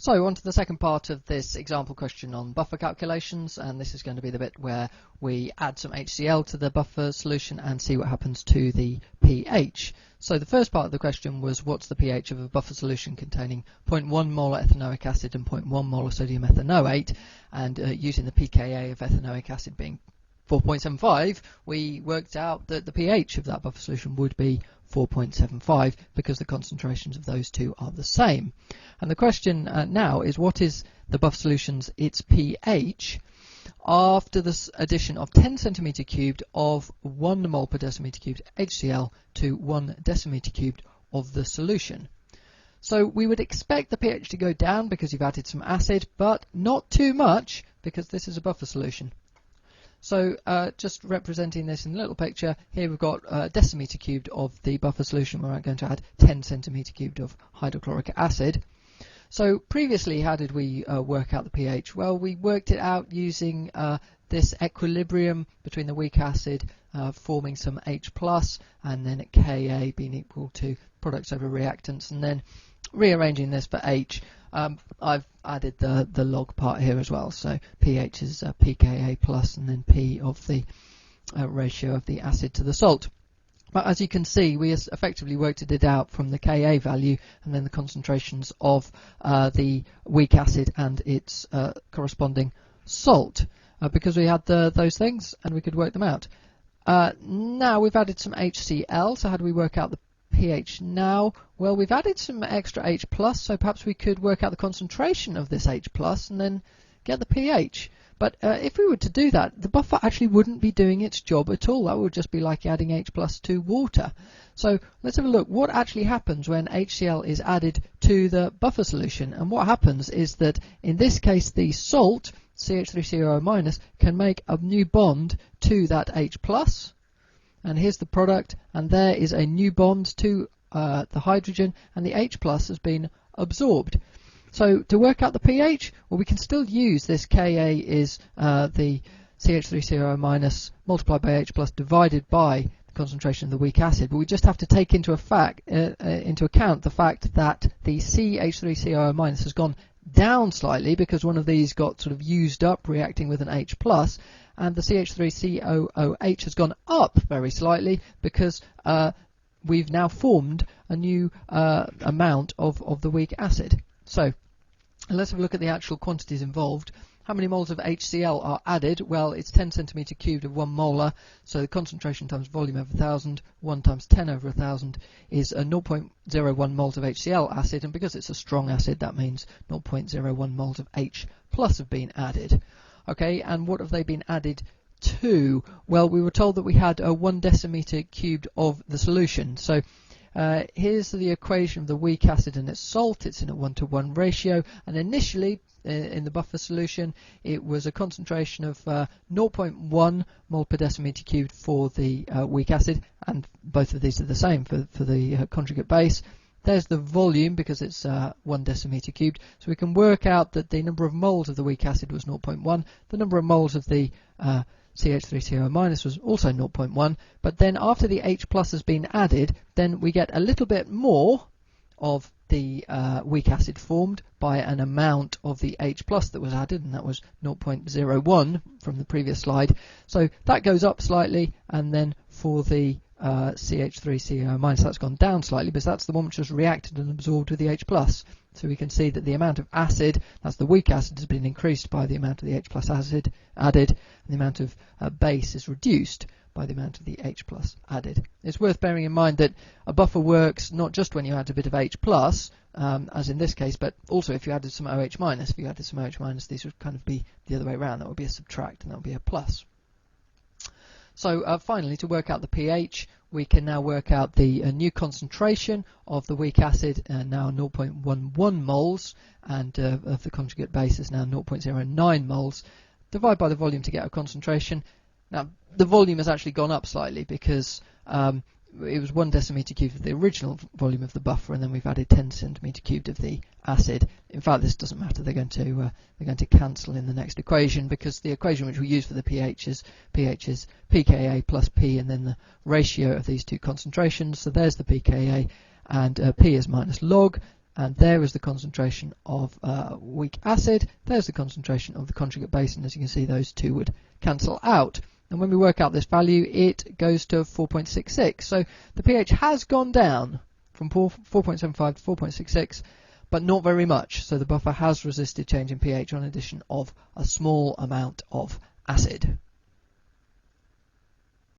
So on to the second part of this example question on buffer calculations, and this is going to be the bit where we add some HCl to the buffer solution and see what happens to the pH. So the first part of the question was what's the pH of a buffer solution containing 0.1 molar ethanoic acid and 0.1 molar sodium ethanoate, and using the pKa of ethanoic acid being 4.75, we worked out that the pH of that buffer solution would be 4.75 because the concentrations of those two are the same. And the question now is, what is the buffer solution's its pH after the addition of 10 centimeter cubed of 1 mole per decimeter cubed HCl to 1 decimeter cubed of the solution? So we would expect the pH to go down because you've added some acid, but not too much because this is a buffer solution. So just representing this in a little picture, here we've got a decimeter cubed of the buffer solution. We're going to add 10 centimeter cubed of hydrochloric acid. So previously, how did we work out the pH? Well, we worked it out using this equilibrium between the weak acid forming some H+, and then at Ka being equal to products over reactants, and then rearranging this for H. I've added the log part here as well, so pH is pKa plus and then P of the ratio of the acid to the salt. But as you can see, we effectively worked it out from the Ka value and then the concentrations of the weak acid and its corresponding salt, because we had those things and we could work them out. Now we've added some HCl, so how do we work out the pH now? Well, we've added some extra H+, so perhaps we could work out the concentration of this H+, and then get the pH. But if we were to do that, the buffer actually wouldn't be doing its job at all. That would just be like adding H+ to water. So let's have a look. What actually happens when HCl is added to the buffer solution? And what happens is that in this case the salt, CH3COO-, can make a new bond to that H+. And here's the product, and there is a new bond to the hydrogen, and the H+ has been absorbed. So to work out the pH, well, we can still use this Ka is the CH3COO- multiplied by H+ divided by the concentration of the weak acid, but we just have to take into account the fact that the CH3COO- has gone down slightly because one of these got sort of used up reacting with an H+, and the CH3COOH has gone up very slightly because we've now formed a new amount of the weak acid. So let's have a look at the actual quantities involved. How many moles of HCl are added? Well, it's 10 centimeter cubed of 1 molar, so the concentration times volume over 1,000, 1 times 10 over 1,000 is 0.01 moles of HCl acid, and because it's a strong acid, that means 0.01 moles of H+ have been added. Okay, and what have they been added to? Well, we were told that we had 1 decimeter cubed of the solution. So here's the equation of the weak acid and its salt. It's in a 1-to-1 ratio, and initially in the buffer solution it was a concentration of 0.1 mole per decimeter cubed for the weak acid, and both of these are the same for the conjugate base. There's the volume because it's 1 decimeter cubed, so we can work out that the number of moles of the weak acid was 0.1, the number of moles of the CH3COO- was also 0.1, but then after the H+ has been added, then we get a little bit more of the weak acid formed by an amount of the H+ that was added, and that was 0.01 from the previous slide. So that goes up slightly, and then for the CH3COO- that's gone down slightly because that's the one which was reacted and absorbed with the H+. So we can see that the amount of acid, that's the weak acid, has been increased by the amount of the H+ acid added, and the amount of base is reduced by the amount of the H+ added. It's worth bearing in mind that a buffer works not just when you add a bit of H+, as in this case, but also if you added some OH-. If you added some OH-, these would kind of be the other way around. That would be a subtract and that would be a plus. So finally, to work out the pH, we can now work out the new concentration of the weak acid, now 0.11 moles, and of the conjugate base is now 0.09 moles. Divide by the volume to get a concentration. Now, the volume has actually gone up slightly because it was 1 decimeter cubed of the original volume of the buffer, and then we've added 10 centimeter cubed of the acid. In fact, this doesn't matter. They're going to cancel in the next equation, because the equation which we use for the pH is pKa plus P, and then the ratio of these two concentrations. So there's the pKa, and P is minus log and there is the concentration of weak acid, there's the concentration of the conjugate base, and as you can see those two would cancel out. And when we work out this value, it goes to 4.66. So the pH has gone down from 4.75 to 4.66, but not very much. So the buffer has resisted change in pH on addition of a small amount of acid.